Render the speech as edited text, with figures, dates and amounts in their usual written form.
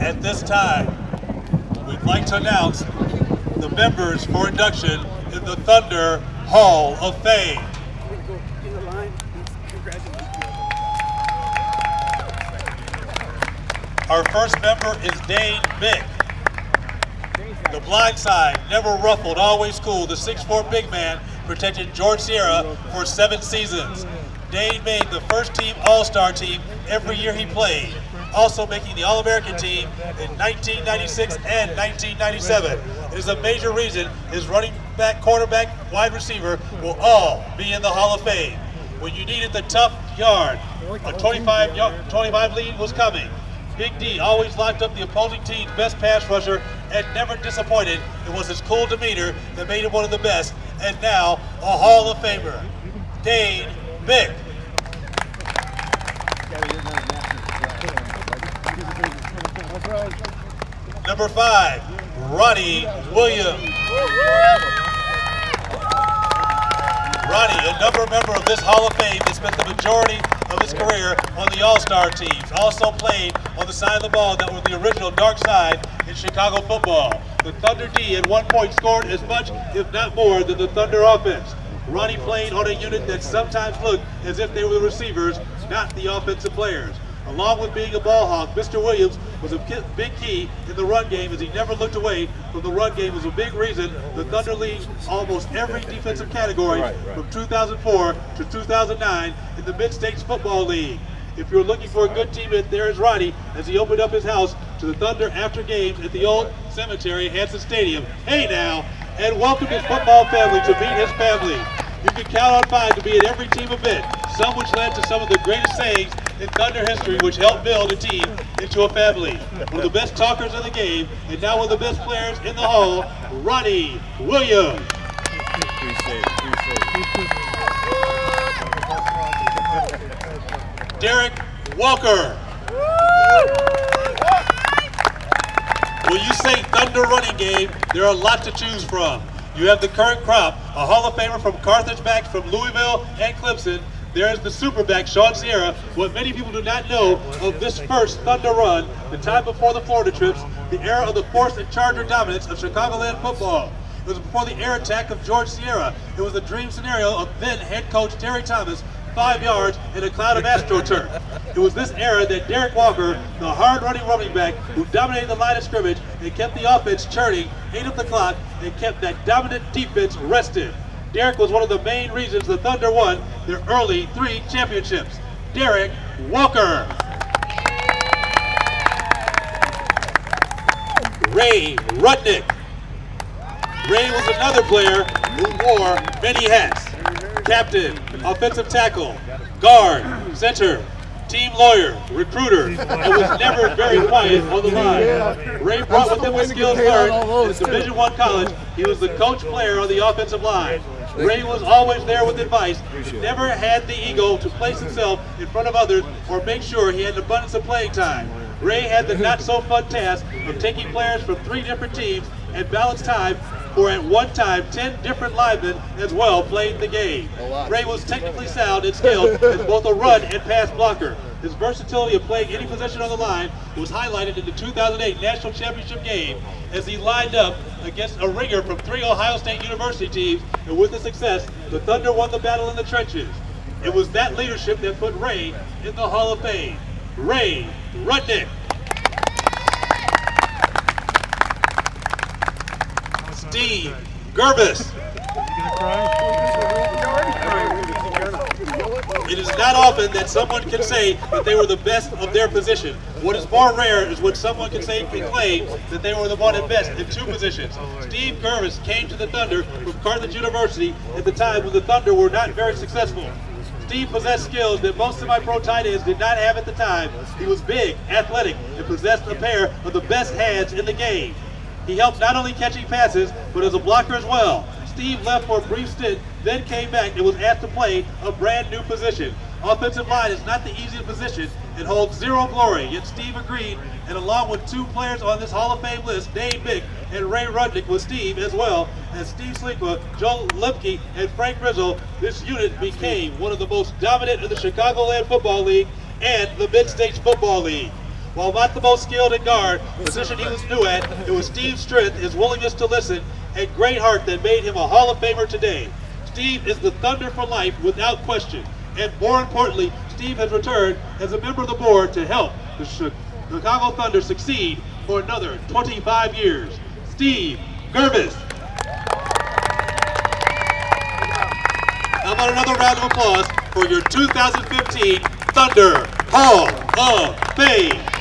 At this time, we'd like to announce the members for induction in the Thunder Hall of Fame. Our first member is Dane Bick. The blind side, never ruffled, always cool. The 6'4" big man protected George Sierra for 7 seasons. Dane made the first team All-Star team every year he played, also making the All-American team in 1996 and 1997. It is a major reason his running back, quarterback, wide receiver will all be in the Hall of Fame. When you needed the tough yard, a 25 lead was coming. Big D always locked up the opposing team's best pass rusher and never disappointed. It was his cool demeanor that made him one of the best, and now a Hall of Famer, Dane Bick. Number 5, Ronnie Williams. Ronnie, a member of this Hall of Fame, that spent the majority of his career on the All-Star teams. Also played on the side of the ball that was the original dark side in Chicago football. The Thunder D at one point scored as much, if not more, than the Thunder offense. Ronnie played on a unit that sometimes looked as if they were the receivers, not the offensive players. Along with being a ball hawk, Mr. Williams was a big key in the run game, as he never looked away from the run game. Was a big reason the Thunder lead almost every defensive category from 2004 to 2009 in the Mid-States Football League. If you're looking for a good teammate, there is Ronnie as he opened up his house to the Thunder after games at the old cemetery, Hanson Stadium. Hey now, and welcome his football family to meet his family. You can count on 5 to be at every team event, some which led to some of the greatest sayings in Thunder history, which helped build a team into a family. One of the best talkers in the game, and now one of the best players in the Hall, Ronnie Williams. Derek Walker. When you say Thunder running game, there are a lot to choose from. You have the current crop, a Hall of Famer from Carthage backs from Louisville and Clemson. There is the superback, Sean Sierra. What many people do not know of this first Thunder run, the time before the Florida trips, the era of the force and charger dominance of Chicagoland football. It was before the air attack of George Sierra. It was the dream scenario of then head coach Terry Thomas, 5 yards in a cloud of AstroTurf. It was this era that Derek Walker, the hard-running running back who dominated the line of scrimmage and kept the offense churning, ate up the clock, and kept that dominant defense rested. Derek was one of the main reasons the Thunder won their early 3 championships. Derek Walker. Ray Rudnick. Ray was another player who wore many hats. Captain, offensive tackle, guard, center, team lawyer, recruiter, and was never very quiet on the line. Ray brought with him the skills learned at Division I college. He was the coach player on the offensive line. Ray was always there with advice. He never had the ego to place himself in front of others or make sure he had an abundance of playing time. Ray had the not-so-fun task of taking players from 3 different teams and balanced time, for at one time 10 different linemen as well played the game. Ray was technically sound and skilled as both a run and pass blocker. His versatility of playing any position on the line was highlighted in the 2008 National Championship game as he lined up against a ringer from 3 Ohio State University teams, and with the success, the Thunder won the battle in the trenches. It was that leadership that put Ray in the Hall of Fame. Ray Rudnick. Steve Gervis. It is not often that someone can say that they were the best of their position. What is more rare is when someone can claim that they were the one at best in 2 positions. Steve Gervis came to the Thunder from Carthage University at the time when the Thunder were not very successful. Steve possessed skills that most semi-pro tight ends did not have at the time. He was big, athletic, and possessed a pair of the best hands in the game. He helped not only catching passes, but as a blocker as well. Steve left for a brief stint, then came back and was asked to play a brand new position. Offensive line is not the easiest position and holds 0 glory, yet Steve agreed, and along with 2 players on this Hall of Fame list, Dane Bick and Ray Rudnick, with Steve as well as Steve Slinkwa, Joe Lemke, and Frank Rizzo, this unit became one of the most dominant in the Chicagoland Football League and the Mid-States Football League. While not the most skilled at guard, the position he was new at, it was Steve's strength, his willingness to listen, and great heart that made him a Hall of Famer today. Steve is the Thunder for life without question. And more importantly, Steve has returned as a member of the board to help the Chicago Thunder succeed for another 25 years. Steve Gervis. How about another round of applause for your 2015 Thunder Hall of Fame?